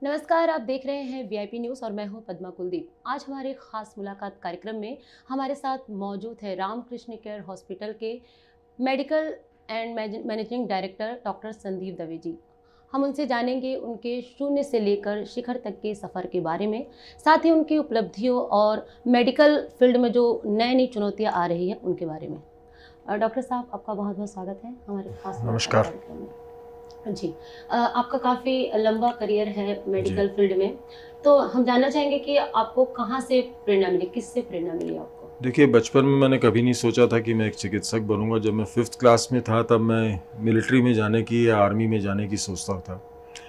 नमस्कार, आप देख रहे हैं वीआईपी न्यूज़ और मैं हूं पद्मा कुलदीप। आज हमारे खास मुलाकात कार्यक्रम में हमारे साथ मौजूद है रामकृष्ण केयर हॉस्पिटल के medical and managing director doctor Sandeep Dave ji. हम उनसे जानेंगे उनके शून्य से लेकर शिखर तक के सफ़र के बारे में, साथ ही उनकी उपलब्धियों और मेडिकल फील्ड में जो नई नई चुनौतियाँ आ रही हैं उनके बारे में। डॉक्टर साहब, आपका बहुत बहुत स्वागत है हमारे खास मुलाकात नमस्कार कार्यक्रम में। जी। आपका काफ़ी लंबा करियर है जी। मेडिकल फील्ड में, तो हम जानना चाहेंगे कि आपको कहाँ से प्रेरणा मिली, किससे प्रेरणा मिली आपको? देखिए, बचपन में मैंने कभी नहीं सोचा था कि मैं एक चिकित्सक बनूंगा। जब मैं 5th क्लास में था तब मैं मिलिट्री में जाने की या आर्मी में जाने की सोचता था।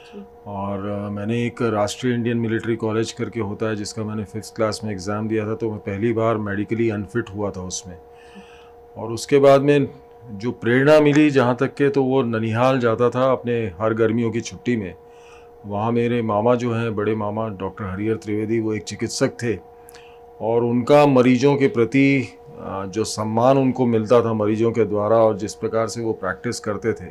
जी। और मैंने एक राष्ट्रीय इंडियन मिलिट्री कॉलेज करके होता है जिसका मैंने 5th क्लास में एग्ज़ाम दिया था, तो मैं पहली बार मेडिकली अनफिट हुआ था उसमें। और उसके बाद में जो प्रेरणा मिली जहाँ तक के, तो वो ननिहाल जाता था अपने हर गर्मियों की छुट्टी में। वहाँ मेरे मामा जो हैं, बड़े मामा डॉक्टर हरिहर त्रिवेदी, वो एक चिकित्सक थे और उनका मरीजों के प्रति जो सम्मान उनको मिलता था मरीजों के द्वारा और जिस प्रकार से वो प्रैक्टिस करते थे,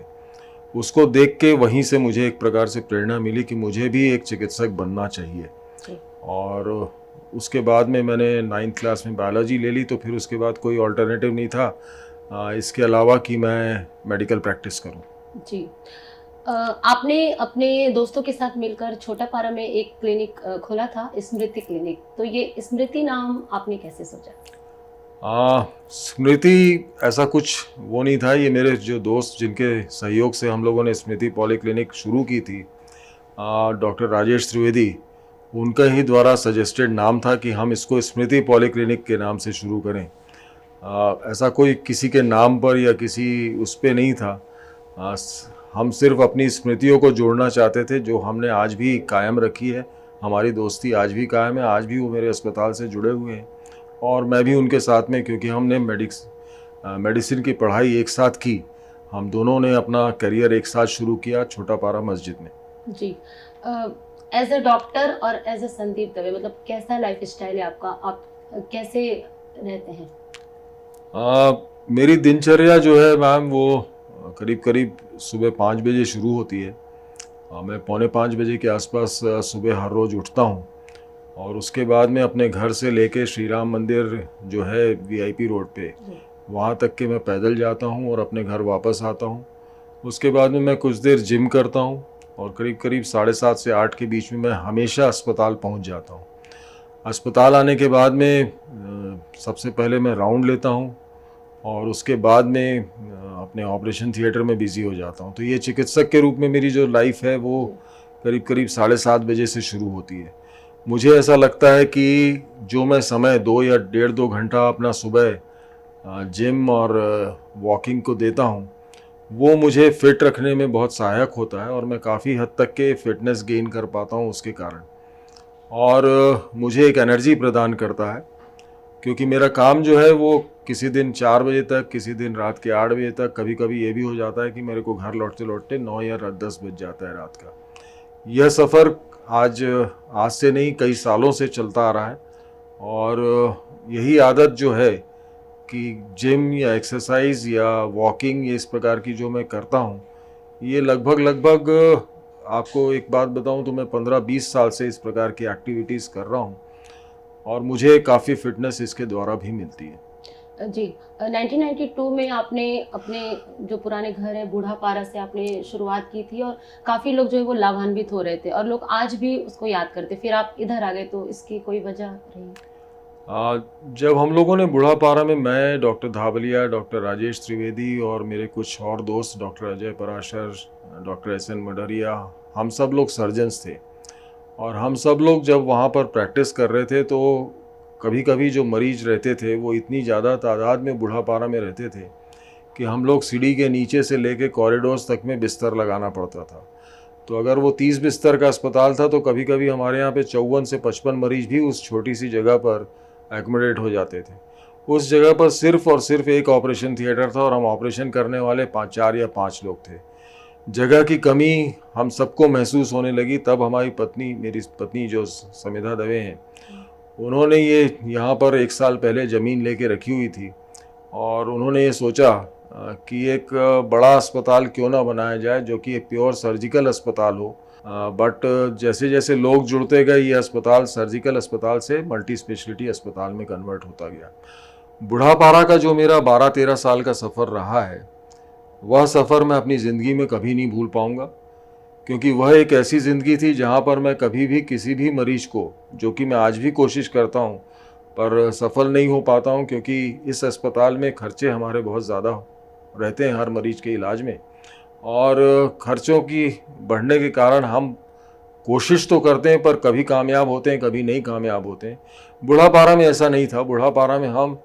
उसको देख के वहीं से मुझे एक प्रकार से प्रेरणा मिली कि मुझे भी एक चिकित्सक बनना चाहिए। जी। और उसके बाद में मैंने 9th क्लास में बायोलॉजी ले ली, तो फिर उसके बाद कोई ऑल्टरनेटिव नहीं था इसके अलावा कि मैं मेडिकल प्रैक्टिस करूं। जी। आपने अपने दोस्तों के साथ मिलकर छोटापारा में एक क्लिनिक खोला था, स्मृति क्लिनिक। तो ये स्मृति नाम आपने कैसे सोचा? स्मृति ऐसा कुछ वो नहीं था, ये मेरे जो दोस्त जिनके सहयोग से हम लोगों ने स्मृति पॉलीक्लिनिक शुरू की थी, डॉक्टर राजेश त्रिवेदी, उनका ही द्वारा सजेस्टेड नाम था कि हम इसको स्मृति पॉलीक्लिनिक के नाम से शुरू करें। ऐसा कोई किसी के नाम पर या किसी उस पे नहीं था। हम सिर्फ अपनी स्मृतियों को जोड़ना चाहते थे जो हमने आज भी कायम रखी है। हमारी दोस्ती आज भी कायम है, आज भी वो मेरे अस्पताल से जुड़े हुए हैं और मैं भी उनके साथ में, क्योंकि हमने मेडिसिन की पढ़ाई एक साथ की। हम दोनों ने अपना करियर एक साथ शुरू किया छोटापारा मस्जिद में। जी। एज अ डॉक्टर और एज अ संदीप दवे, मतलब कैसा लाइफ स्टाइल है आपका? आप कैसे रहते हैं? मेरी दिनचर्या जो है मैम, वो करीब करीब सुबह 5 बजे शुरू होती है। मैं पौने 5 बजे के आसपास सुबह हर रोज़ उठता हूँ और उसके बाद में अपने घर से लेके श्री राम मंदिर जो है वीआईपी रोड पे, जी। वहाँ तक के मैं पैदल जाता हूँ और अपने घर वापस आता हूँ। उसके बाद में मैं कुछ देर जिम करता हूँ और करीब करीब 7:30 से 8 के बीच में मैं हमेशा अस्पताल पहुँच जाता हूँ। अस्पताल आने के बाद में सबसे पहले मैं राउंड लेता हूँ और उसके बाद में अपने ऑपरेशन थिएटर में बिज़ी हो जाता हूँ। तो ये चिकित्सक के रूप में मेरी जो लाइफ है वो जी। करीब करीब 7:30 बजे से शुरू होती है। मुझे ऐसा लगता है कि जो मैं समय 2 या डेढ़ 2 घंटा अपना सुबह जिम और वॉकिंग को देता हूँ, वो मुझे फिट रखने में बहुत सहायक होता है और मैं काफ़ी हद तक के फिटनेस गेन कर पाता हूँ उसके कारण। और मुझे एक एनर्जी प्रदान करता है, क्योंकि मेरा काम जो है वो किसी दिन 4 बजे तक, किसी दिन रात के 8 बजे तक, कभी-कभी ये भी हो जाता है कि मेरे को घर लौटते-लौटते 9 या 10 बज जाता है रात का। यह सफ़र आज आज से नहीं, कई सालों से चलता आ रहा है और यही आदत जो है कि जिम या एक्सरसाइज या वॉकिंग, इस प्रकार की जो मैं करता हूँ, ये लगभग आपको एक बात बताऊँ तो मैं 15-20 साल से इस प्रकार की एक्टिविटीज़ कर रहा हूँ और मुझे काफ़ी फिटनेस इसके द्वारा भी मिलती है। जी। 1992 में आपने अपने जो पुराने घर है बूढ़ापारा से आपने शुरुआत की थी और काफ़ी लोग जो है वो लाभान्वित हो रहे थे और लोग आज भी उसको याद करते। फिर आप इधर आ गए, तो इसकी कोई वजह रही? जब हम लोगों ने बूढ़ापारा में, मैं, डॉक्टर धाबलिया, डॉक्टर राजेश त्रिवेदी और मेरे कुछ और दोस्त, doctor Ajay Parashar, doctor S N Madaria, हम सब लोग सर्जन्स थे और हम सब लोग जब वहाँ पर प्रैक्टिस कर रहे थे तो कभी कभी जो मरीज रहते थे वो इतनी ज़्यादा तादाद में बूढ़ापारा में रहते थे कि हम लोग सीढ़ी के नीचे से लेके कॉरिडोर्स तक में बिस्तर लगाना पड़ता था। तो अगर वो 30 बिस्तर का अस्पताल था तो कभी कभी हमारे यहाँ पे 54 से 55 मरीज भी उस छोटी सी जगह पर एकोमोडेट हो जाते थे। उस जगह पर सिर्फ और सिर्फ एक ऑपरेशन थिएटर था और हम ऑपरेशन करने वाले 4 या 5 लोग थे। जगह की कमी हम सबको महसूस होने लगी। तब हमारी पत्नी, मेरी पत्नी जो समिधा दवे हैं, उन्होंने ये यहाँ पर 1 साल पहले ज़मीन लेके रखी हुई थी और उन्होंने ये सोचा कि एक बड़ा अस्पताल क्यों ना बनाया जाए जो कि एक प्योर सर्जिकल अस्पताल हो। बट जैसे जैसे लोग जुड़ते गए ये अस्पताल सर्जिकल अस्पताल से मल्टी स्पेशलिटी अस्पताल में कन्वर्ट होता गया। बूढ़ापारा का जो मेरा 12-13 साल का सफ़र रहा है, वह सफ़र मैं अपनी ज़िंदगी में कभी नहीं भूल पाऊँगा, क्योंकि वह एक ऐसी ज़िंदगी थी जहाँ पर मैं कभी भी किसी भी मरीज़ को, जो कि मैं आज भी कोशिश करता हूँ पर सफल नहीं हो पाता हूँ, क्योंकि इस अस्पताल में खर्चे हमारे बहुत ज़्यादा रहते हैं हर मरीज़ के इलाज में, और खर्चों की बढ़ने के कारण हम कोशिश तो करते हैं पर कभी कामयाब होते हैं, कभी नहीं कामयाब होते हैं। बूढ़ापारा में ऐसा नहीं था। बूढ़ापारा में हम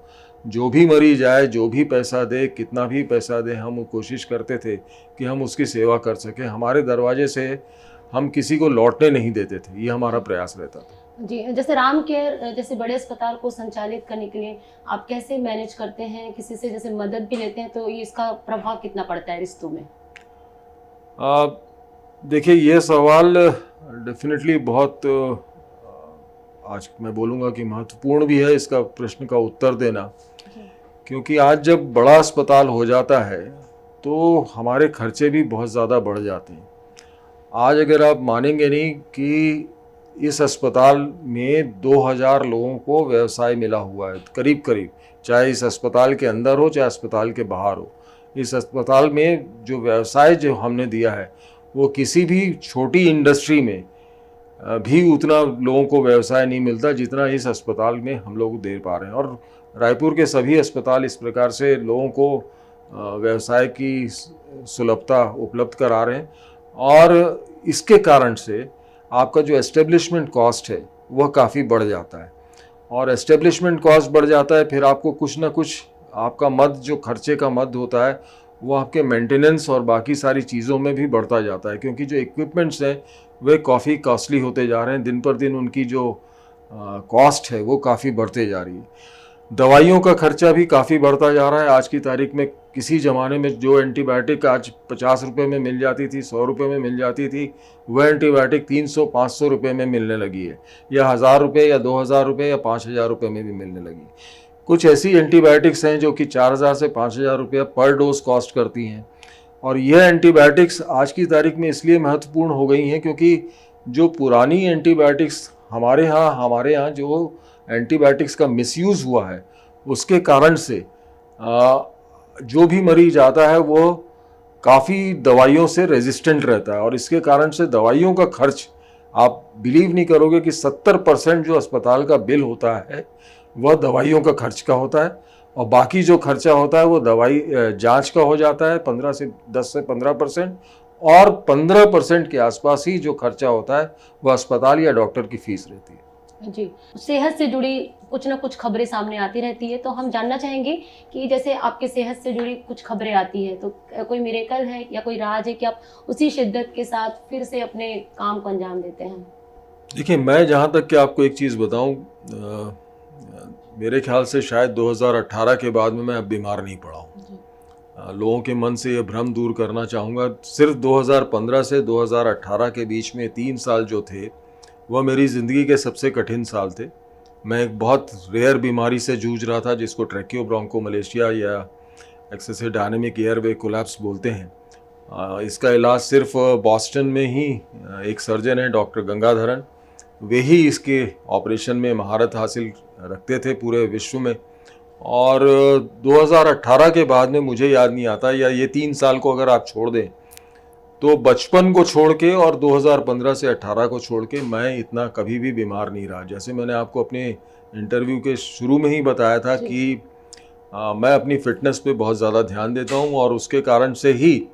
जो भी मरीज आए, जो भी पैसा दे, कितना भी पैसा दे, हम कोशिश करते थे कि हम उसकी सेवा कर सकें। हमारे दरवाजे से हम किसी को लौटने नहीं देते थे, ये हमारा प्रयास रहता था। जी, जैसे राम केयर जैसे बड़े अस्पताल को संचालित करने के लिए आप कैसे मैनेज करते हैं? किसी से जैसे मदद भी लेते हैं तो ये इसका प्रभाव कितना पड़ता है रिश्तों में? देखिए, ये सवाल डेफिनेटली बहुत आज मैं बोलूँगा कि महत्वपूर्ण भी है इसका प्रश्न का उत्तर देना, क्योंकि आज जब बड़ा अस्पताल हो जाता है तो हमारे खर्चे भी बहुत ज़्यादा बढ़ जाते हैं। आज अगर आप मानेंगे नहीं कि इस अस्पताल में 2000 लोगों को व्यवसाय मिला हुआ है करीब करीब, चाहे इस अस्पताल के अंदर हो चाहे अस्पताल के बाहर हो। इस अस्पताल में जो व्यवसाय जो हमने दिया है वो किसी भी छोटी इंडस्ट्री में भी उतना लोगों को व्यवसाय नहीं मिलता जितना इस अस्पताल में हम लोग दे पा रहे हैं। और रायपुर के सभी अस्पताल इस प्रकार से लोगों को व्यवसाय की सुलभता उपलब्ध करा रहे हैं, और इसके कारण से आपका जो एस्टेब्लिशमेंट कॉस्ट है वह काफ़ी बढ़ जाता है, और एस्टेब्लिशमेंट कॉस्ट बढ़ जाता है, फिर आपको कुछ ना कुछ आपका मद जो खर्चे का मद होता है वो आपके मेंटेनेंस और बाकी सारी चीज़ों में भी बढ़ता जाता है, क्योंकि जो इक्विपमेंट्स हैं वे काफ़ी कॉस्टली होते जा रहे हैं। दिन पर दिन उनकी जो कॉस्ट है वो काफ़ी बढ़ते जा रही है। दवाइयों का खर्चा भी काफ़ी बढ़ता जा रहा है। आज की तारीख में किसी ज़माने में जो एंटीबायोटिक आज 50 रुपये में मिल जाती थी, 100 रुपये में मिल जाती थी, वह एंटीबायोटिक 300-500 रुपये में मिलने लगी है, या 1000 रुपये या 2000 रुपये या 5000 रुपये में भी मिलने लगी। कुछ ऐसी एंटीबायोटिक्स हैं जो कि 4000 से 5000 रुपये पर डोज कॉस्ट करती हैं, और यह एंटीबायोटिक्स आज की तारीख में इसलिए महत्वपूर्ण हो गई हैं क्योंकि जो पुरानी एंटीबायोटिक्स हमारे यहाँ जो एंटीबायोटिक्स का मिसयूज़ हुआ है उसके कारण से जो भी मरीज आता है वो काफ़ी दवाइयों से रेजिस्टेंट रहता है, और इसके कारण से दवाइयों का खर्च, आप बिलीव नहीं करोगे कि 70% जो अस्पताल का बिल होता है वह दवाइयों का खर्च का होता है, और बाकी जो खर्चा होता है वो दवाई जांच का हो जाता है 10 से 15%, और 15% के आसपास ही जो खर्चा होता है वह अस्पताल या डॉक्टर की फीस रहती है। जी, सेहत से जुड़ी कुछ ना कुछ खबरें सामने आती रहती है, तो हम जानना चाहेंगे कि जैसे आपकी सेहत से जुड़ी कुछ खबरें आती है तो कोई मिरेकल है या कोई राज है कि आप उसी शिद्दत के साथ फिर से अपने काम को अंजाम देते हैं? देखिए, मैं जहाँ तक कि आपको एक चीज़ बताऊँ, मेरे ख्याल से शायद 2018 के बाद में मैं अब बीमार नहीं पड़ा हूँ। लोगों के मन से ये भ्रम दूर करना चाहूँगा। सिर्फ 2015 से 2018 के बीच में 3 साल जो थे वह मेरी ज़िंदगी के सबसे कठिन साल थे। मैं एक बहुत रेयर बीमारी से जूझ रहा था जिसको ट्रैकियोब्रोंकोमलेशिया या एक्सेसिव डायनेमिक एयरवे कोलैप्स बोलते हैं। इसका इलाज सिर्फ बॉस्टन में ही एक सर्जन है डॉक्टर गंगाधरन, वे ही इसके ऑपरेशन में महारत हासिल रखते थे पूरे विश्व में। और 2018 के बाद में मुझे याद नहीं आता, या ये 3 साल को अगर आप छोड़ दें तो बचपन को छोड़ के और 2015 से 18 को छोड़ के मैं इतना कभी भी बीमार नहीं रहा। जैसे मैंने आपको अपने इंटरव्यू के शुरू में ही बताया था कि मैं अपनी फ़िटनेस पे बहुत ज़्यादा ध्यान देता हूँ, और उसके कारण से ही,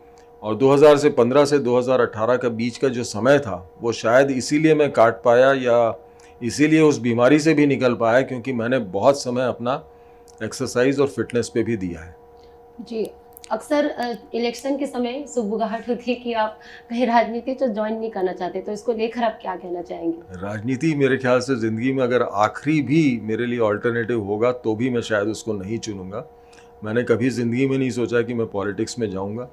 और 2015 से 2018 के बीच का जो समय था वो शायद इसीलिए मैं काट पाया, या इसीलिए उस बीमारी से भी निकल पाया, क्योंकि मैंने बहुत समय अपना एक्सरसाइज और फिटनेस पे भी दिया है। जी, अक्सर इलेक्शन के समय सुगबुगाहट होती है कि आप कहीं राजनीति तो ज्वाइन नहीं करना चाहते, तो इसको लेकर आप क्या कहना चाहेंगे? राजनीति मेरे ख्याल से ज़िंदगी में अगर आखिरी भी मेरे लिए ऑल्टरनेटिव होगा तो भी मैं शायद उसको नहीं चुनूँगा। मैंने कभी ज़िंदगी में नहीं सोचा कि मैं पॉलिटिक्स में जाऊँगा।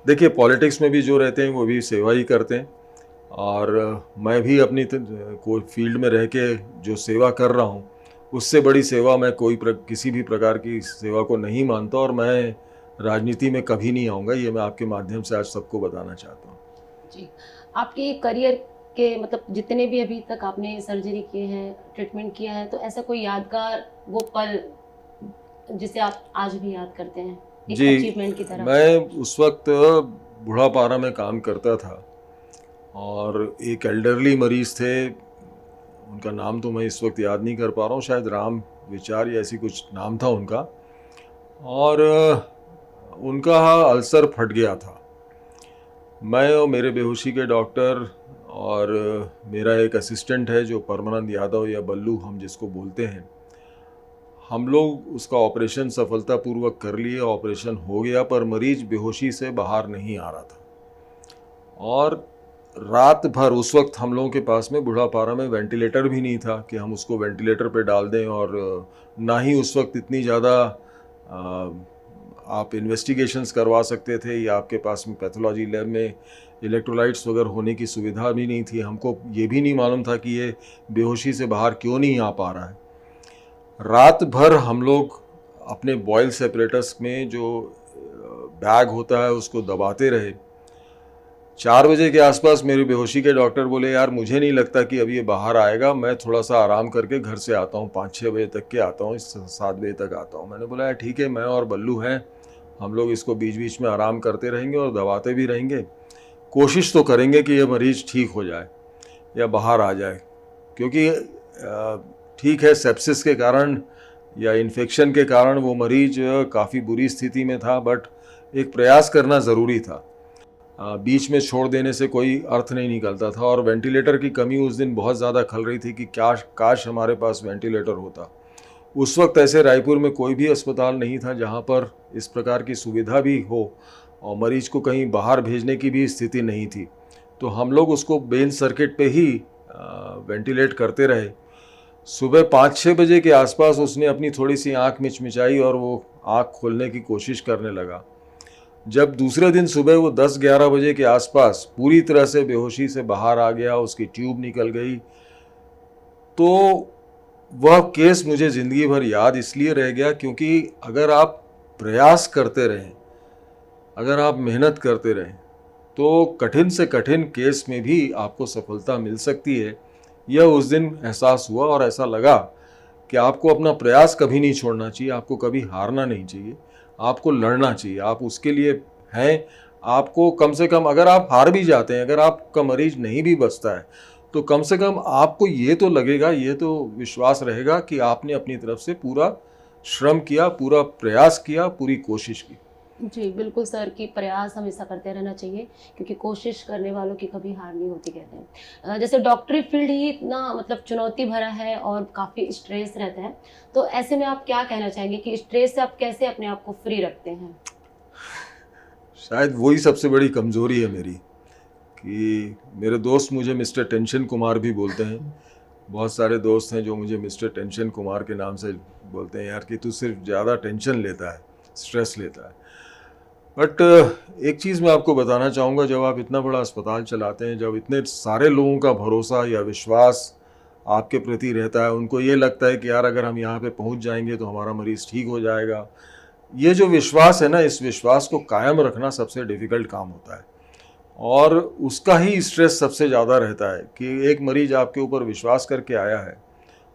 देखिए, पॉलिटिक्स में भी जो रहते हैं वो भी सेवा ही करते हैं, और मैं भी अपनी कोई फील्ड में रह के जो सेवा कर रहा हूँ उससे बड़ी सेवा मैं किसी भी प्रकार की सेवा को नहीं मानता, और मैं राजनीति में कभी नहीं आऊँगा, ये मैं आपके माध्यम से आज सबको बताना चाहता हूँ। जी, आपके करियर के मतलब जितने भी अभी तक आपने सर्जरी किए हैं, ट्रीटमेंट किया है, तो ऐसा कोई यादगार वो पल जिसे आप आज भी याद करते हैं, एक जी, अचीवमेंट की तरह? मैं उस वक्त बूढ़ापारा में काम करता था, और एक एल्डरली मरीज़ थे, उनका नाम तो मैं इस वक्त याद नहीं कर पा रहा हूँ, शायद राम विचार या ऐसी कुछ नाम था उनका, और उनका अल्सर फट गया था। मैं और मेरे बेहोशी के डॉक्टर और मेरा एक असिस्टेंट है जो परमानंद यादव या बल्लू हम जिसको बोलते हैं, हम लोग उसका ऑपरेशन सफलतापूर्वक कर लिए। ऑपरेशन हो गया, पर मरीज बेहोशी से बाहर नहीं आ रहा था, और रात भर उस वक्त हम लोगों के पास में बूढ़ापारा में वेंटिलेटर भी नहीं था कि हम उसको वेंटिलेटर पे डाल दें, और ना ही उस वक्त इतनी ज़्यादा आप इन्वेस्टिगेशंस करवा सकते थे, या आपके पास में पैथोलॉजी लैब में इलेक्ट्रोलाइट्स वगैरह होने की सुविधा भी नहीं थी। हमको ये भी नहीं मालूम था कि ये बेहोशी से बाहर क्यों नहीं आ पा रहा है। रात भर हम लोग अपने बॉयल सेपरेटर्स में जो बैग होता है उसको दबाते रहे। 4 बजे के आसपास मेरी बेहोशी के डॉक्टर बोले, यार मुझे नहीं लगता कि अभी ये बाहर आएगा, मैं थोड़ा सा आराम करके घर से आता हूँ, 5-6 बजे तक के आता हूँ, 7 बजे तक आता हूँ। मैंने बोला यार ठीक है, मैं और बल्लू हैं, हम लोग इसको बीच बीच में आराम करते रहेंगे और दबाते भी रहेंगे, कोशिश तो करेंगे कि ये मरीज़ ठीक हो जाए या बाहर आ जाए, क्योंकि ठीक है सेप्सिस के कारण या इन्फेक्शन के कारण वो मरीज काफ़ी बुरी स्थिति में था, बट एक प्रयास करना ज़रूरी था। बीच में छोड़ देने से कोई अर्थ नहीं निकलता था, और वेंटिलेटर की कमी उस दिन बहुत ज़्यादा खल रही थी कि क्या काश हमारे पास वेंटिलेटर होता। उस वक्त ऐसे रायपुर में कोई भी अस्पताल नहीं था जहाँ पर इस प्रकार की सुविधा भी हो, और मरीज को कहीं बाहर भेजने की भी स्थिति नहीं थी। तो हम लोग उसको बेन सर्किट पे ही वेंटिलेट करते रहे। सुबह 5-6 बजे के आसपास उसने अपनी थोड़ी सी आँख मिचमिचाई और वो आँख खोलने की कोशिश करने लगा। जब दूसरे दिन सुबह वो 10-11 बजे के आसपास पूरी तरह से बेहोशी से बाहर आ गया, उसकी ट्यूब निकल गई, तो वह केस मुझे ज़िंदगी भर याद इसलिए रह गया क्योंकि अगर आप प्रयास करते रहें, अगर आप मेहनत करते रहें, तो कठिन से कठिन केस में भी आपको सफलता मिल सकती है। यह उस दिन एहसास हुआ, और ऐसा लगा कि आपको अपना प्रयास कभी नहीं छोड़ना चाहिए, आपको कभी हारना नहीं चाहिए, आपको लड़ना चाहिए। आप उसके लिए हैं, आपको कम से कम अगर आप हार भी जाते हैं, अगर आपका मरीज नहीं भी बचता है, तो कम से कम आपको ये तो लगेगा, ये तो विश्वास रहेगा कि आपने अपनी तरफ से पूरा श्रम किया, पूरा प्रयास किया, पूरी कोशिश की। जी, बिल्कुल सर कि प्रयास हमेशा करते रहना चाहिए क्योंकि कोशिश करने वालों की कभी हार नहीं होती कहते हैं। जैसे डॉक्टरी फील्ड ही इतना मतलब चुनौती भरा है और काफ़ी स्ट्रेस रहता है, तो ऐसे में आप क्या कहना चाहेंगे कि स्ट्रेस से आप कैसे अपने आप को फ्री रखते हैं? शायद वही सबसे बड़ी कमज़ोरी है मेरी, कि मेरे दोस्त मुझे मिस्टर टेंशन कुमार भी बोलते हैं। बहुत सारे दोस्त हैं जो मुझे मिस्टर टेंशन कुमार के नाम से बोलते हैं, यार कि तू सिर्फ ज़्यादा टेंशन लेता है, स्ट्रेस लेता है। बट एक चीज़ मैं आपको बताना चाहूँगा, जब आप इतना बड़ा अस्पताल चलाते हैं, जब इतने सारे लोगों का भरोसा या विश्वास आपके प्रति रहता है, उनको ये लगता है कि यार अगर हम यहाँ पे पहुँच जाएंगे तो हमारा मरीज़ ठीक हो जाएगा, ये जो विश्वास है ना, इस विश्वास को कायम रखना सबसे डिफ़िकल्ट काम होता है, और उसका ही स्ट्रेस सबसे ज़्यादा रहता है कि एक मरीज़ आपके ऊपर विश्वास करके आया है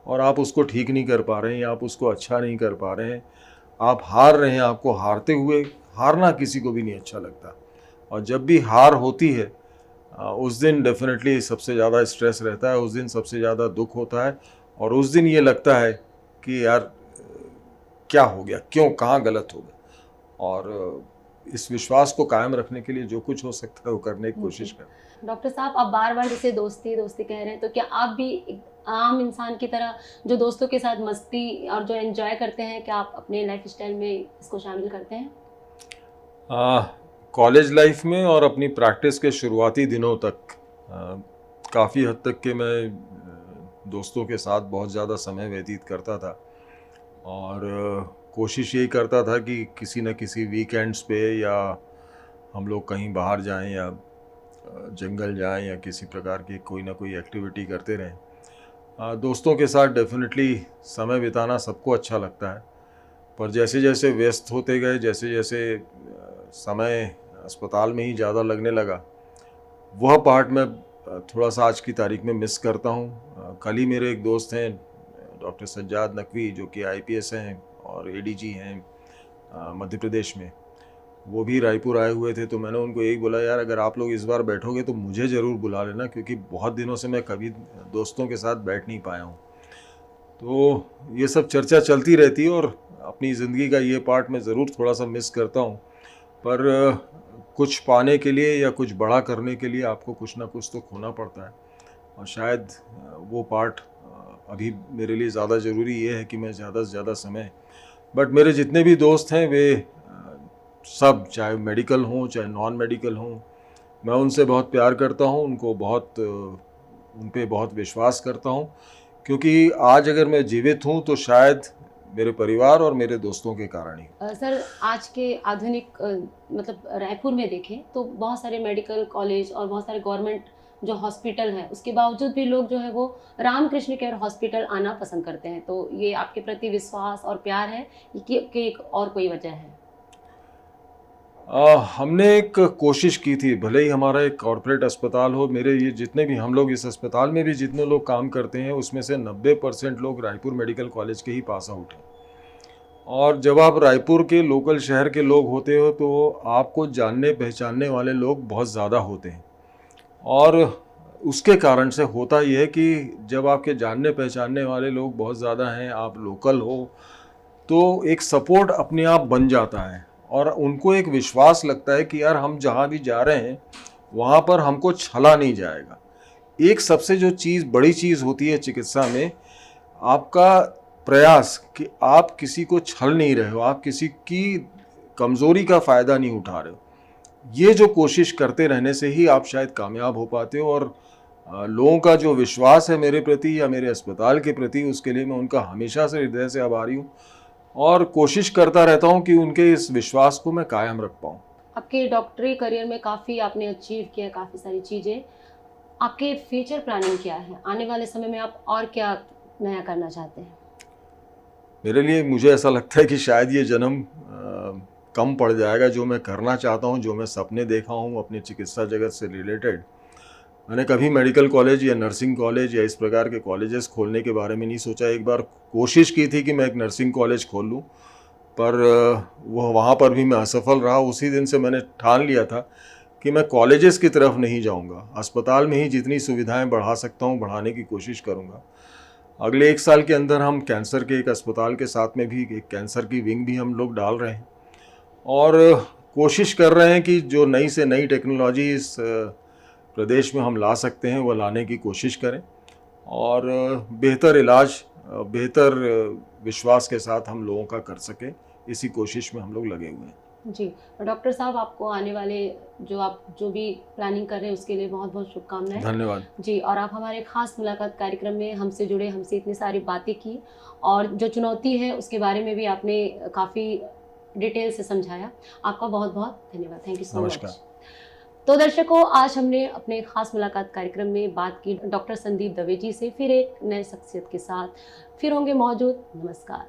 और आप उसको ठीक नहीं कर पा रहे हैं, या आप उसको अच्छा नहीं कर पा रहे हैं, आप हार रहे हैं। आपको हारते हुए, हारना किसी को भी नहीं अच्छा लगता, और जब भी हार होती है उस दिन डेफिनेटली सबसे ज़्यादा स्ट्रेस रहता है, उस दिन सबसे ज़्यादा दुख होता है, और उस दिन ये लगता है कि यार क्या हो गया, क्यों, कहाँ गलत हो गया। और इस विश्वास को कायम रखने के लिए जो कुछ हो सकता है वो करने की कोशिश करें। डॉक्टर साहब, आप बार-बार जैसे दोस्ती दोस्ती कह रहे हैं, तो क्या आप भी एक आम इंसान की तरह जो दोस्तों के साथ मस्ती और जो एंजॉय करते हैं, क्या आप अपने लाइफस्टाइल में इसको शामिल करते हैं? कॉलेज लाइफ में और अपनी प्रैक्टिस के शुरुआती दिनों तक काफ़ी हद तक के मैं दोस्तों के साथ बहुत ज़्यादा समय व्यतीत करता था, और कोशिश यही करता था कि किसी न किसी वीकेंड्स पे या हम लोग कहीं बाहर जाएं, या जंगल जाएं, या किसी प्रकार की कोई ना कोई एक्टिविटी करते रहें। दोस्तों के साथ डेफिनेटली समय बिताना सबको अच्छा लगता है, पर जैसे जैसे व्यस्त होते गए, जैसे जैसे समय अस्पताल में ही ज़्यादा लगने लगा, वह पार्ट मैं थोड़ा सा आज की तारीख में मिस करता हूँ। कल ही मेरे एक दोस्त हैं डॉक्टर सज्जाद नकवी, जो कि आईपीएस हैं और एडीजी हैं मध्य प्रदेश में, वो भी रायपुर आए हुए थे। तो मैंने उनको यही बोला, यार अगर आप लोग इस बार बैठोगे तो मुझे ज़रूर बुला लेना, क्योंकि बहुत दिनों से मैं कभी दोस्तों के साथ बैठ नहीं पाया हूँ। तो ये सब चर्चा चलती रहती है और अपनी ज़िंदगी का ये पार्ट मैं ज़रूर थोड़ा सा मिस करता हूँ। पर कुछ पाने के लिए या कुछ बड़ा करने के लिए आपको कुछ ना कुछ तो खोना पड़ता है, और शायद वो पार्ट अभी मेरे लिए ज़्यादा ज़रूरी ये है कि मैं ज़्यादा से ज़्यादा समय, बट मेरे जितने भी दोस्त हैं वे सब, चाहे मेडिकल हों चाहे नॉन मेडिकल हों, मैं उनसे बहुत प्यार करता हूं, उनको बहुत उन पे बहुत विश्वास करता हूं, क्योंकि आज अगर मैं जीवित हूं तो शायद मेरे परिवार और मेरे दोस्तों के कारण ही। सर, आज के आधुनिक मतलब रायपुर में देखें तो बहुत सारे मेडिकल कॉलेज और बहुत सारे गवर्नमेंट जो हॉस्पिटल है, उसके बावजूद भी लोग जो है वो रामकृष्ण केयर हॉस्पिटल आना पसंद करते हैं। तो ये आपके प्रति विश्वास और प्यार है कि एक और कोई वजह है? हमने एक कोशिश की थी, भले ही हमारा एक कॉरपोरेट अस्पताल हो, मेरे ये जितने भी हम लोग इस अस्पताल में भी जितने लोग काम करते हैं उसमें से 90% लोग रायपुर मेडिकल कॉलेज के ही पास आउट हैं। और जब आप रायपुर के लोकल शहर के लोग होते हो तो आपको जानने पहचानने वाले लोग बहुत ज़्यादा होते हैं, और उसके कारण से होता यह है कि जब आपके जानने पहचानने वाले लोग बहुत ज़्यादा हैं, आप लोकल हो, तो एक सपोर्ट अपने आप बन जाता है, और उनको एक विश्वास लगता है कि यार हम जहाँ भी जा रहे हैं वहाँ पर हमको छला नहीं जाएगा। एक सबसे जो चीज़ बड़ी चीज़ होती है चिकित्सा में, आपका प्रयास कि आप किसी को छल नहीं रहे हो, आप किसी की कमज़ोरी का फ़ायदा नहीं उठा रहे हो। ये जो कोशिश करते रहने से ही आप शायद कामयाब हो पाते हो, और लोगों का जो विश्वास है मेरे प्रति या मेरे अस्पताल के प्रति, उसके लिए मैं उनका हमेशा से हृदय से आभारी हूँ, और कोशिश करता रहता हूँ कि उनके इस विश्वास को मैं कायम रख पाऊँ। आपके डॉक्टरी करियर में काफ़ी आपने अचीव किया, काफ़ी सारी चीज़ें। आपके फ्यूचर प्लानिंग क्या है? आने वाले समय में आप और क्या नया करना चाहते हैं? मेरे लिए मुझे ऐसा लगता है कि शायद ये जन्म कम पड़ जाएगा। जो मैं करना चाहता हूँ, जो मैं सपने देखा हूँ अपनी चिकित्सा जगत से रिलेटेड, मैंने कभी मेडिकल कॉलेज या नर्सिंग कॉलेज या इस प्रकार के कॉलेजेस खोलने के बारे में नहीं सोचा। एक बार कोशिश की थी कि मैं एक नर्सिंग कॉलेज खोल लूँ, पर वो वहाँ पर भी मैं असफल रहा। उसी दिन से मैंने ठान लिया था कि मैं कॉलेजेस की तरफ नहीं जाऊँगा, अस्पताल में ही जितनी सुविधाएं बढ़ा सकता हूँ बढ़ाने की कोशिश करूँगा। अगले 1 साल के अंदर हम कैंसर के एक अस्पताल के साथ में भी एक कैंसर की विंग भी हम लोग डाल रहे हैं, और कोशिश कर रहे हैं कि जो नई से नई टेक्नोलॉजी इस प्रदेश में हम ला सकते हैं वो लाने की कोशिश करें, और बेहतर इलाज, बेहतर विश्वास के साथ हम लोगों का कर सकें, इसी कोशिश में हम लोग लगे हुए हैं। जी, डॉक्टर साहब, आपको आने वाले आप जो भी प्लानिंग कर रहे हैं उसके लिए बहुत बहुत शुभकामनाएं। धन्यवाद जी। और आप हमारे खास मुलाकात कार्यक्रम में हमसे जुड़े, हमसे इतनी सारी बातें की, और जो चुनौती है उसके बारे में भी आपने काफ़ी डिटेल से समझाया। आपका बहुत बहुत धन्यवाद। Thank you so much. नमस्कार। तो दर्शकों, आज हमने अपने खास मुलाकात कार्यक्रम में बात की डॉक्टर संदीप दवे जी से। फिर एक नए शख्सियत के साथ फिर होंगे मौजूद। नमस्कार।